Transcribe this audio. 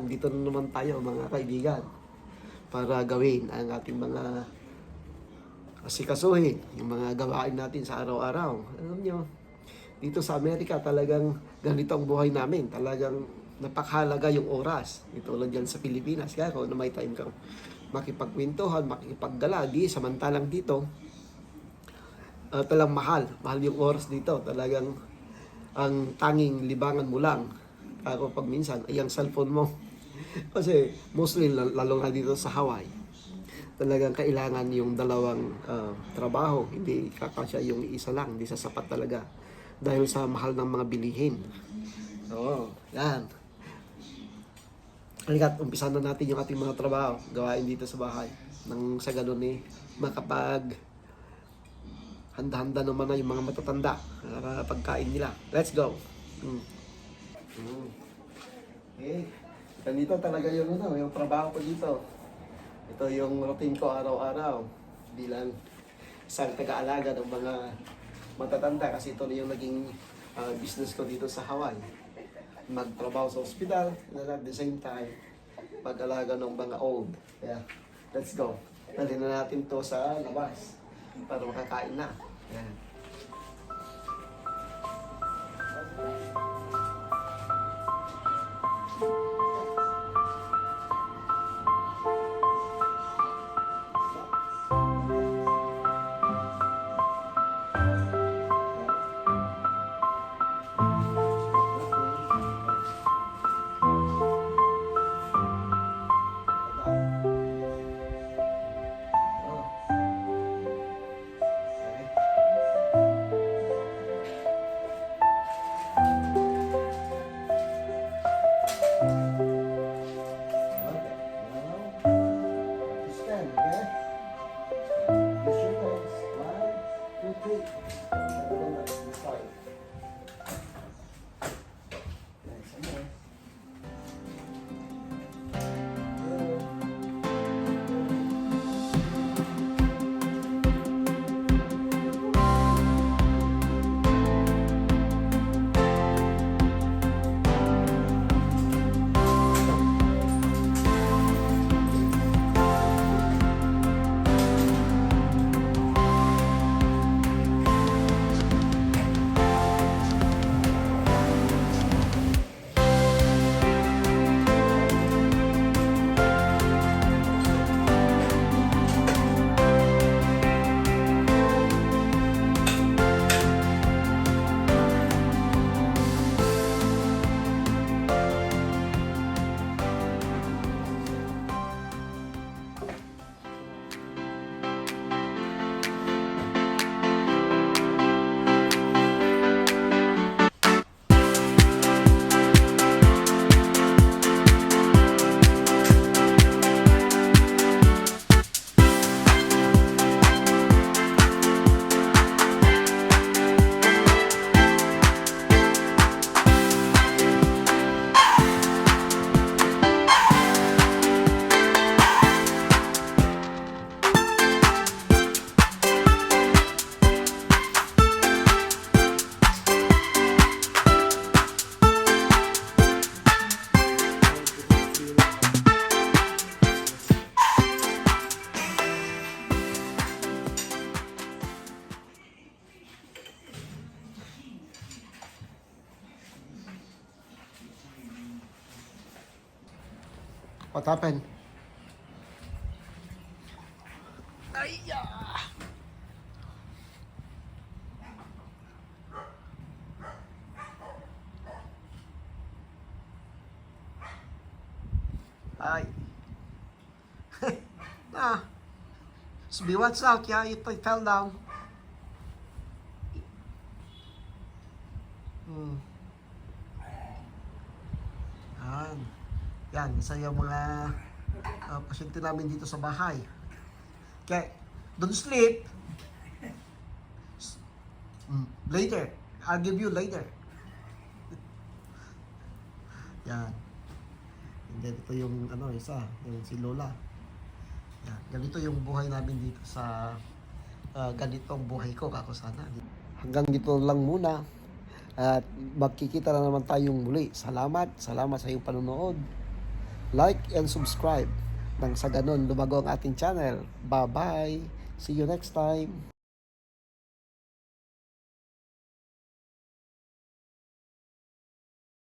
nandito na naman tayo mga kaibigan para gawin ang ating mga asikasuhin, yung mga gawain natin sa araw-araw. Alam nyo, dito sa Amerika talagang ganito ang buhay namin. Talagang napakahalaga yung oras. Ito lang dyan sa Pilipinas. Kaya kung na may time kang makipagkwentuhan, makipaggala, di samantalang dito, talagang mahal. Mahal yung oras dito. Talagang ang tanging libangan mo lang. Ako pag minsan, ay ang cellphone mo. Kasi mostly, lalo nga dito sa Hawaii, talagang kailangan yung dalawang trabaho. Hindi kakasya yung isa lang. Hindi sasapat talaga. Dahil sa mahal ng mga bilihin. Oo, yan. Halika't, umpisan na natin yung ating mga trabaho. Gawain dito sa bahay. Nang sa ganun makapag handa-handa naman na yung mga matatanda para pagkain nila. Let's go. Okay. Ganito talaga yung trabaho ko dito. Ito yung routine ko araw-araw bilang isang taga-alaga ng mga matatanda kasi ito na yung naging business ko dito sa Hawaii. Magtrabaho sa ospital and at the same time mag-alaga ng mga old. Yeah. Let's go. Dalhin na natin to sa labas para makakain na. Yeah. What happened? Ayya! Ay. Ah. Sbi, what's out? Yeah, it fell down. Yan, isa yung mga pasyente namin dito sa bahay. Okay, don't sleep. Later. I'll give you later. Yan. And then ito yung isa, yung si Lola. Yan, ganito yung buhay namin dito sa ganito ang buhay ko kako sana. Hanggang dito lang muna. At magkikita na naman tayong muli. Salamat sa iyong panonood. like and subscribe nang sa ganun lumago ang ating channel. Bye-bye! See you next time!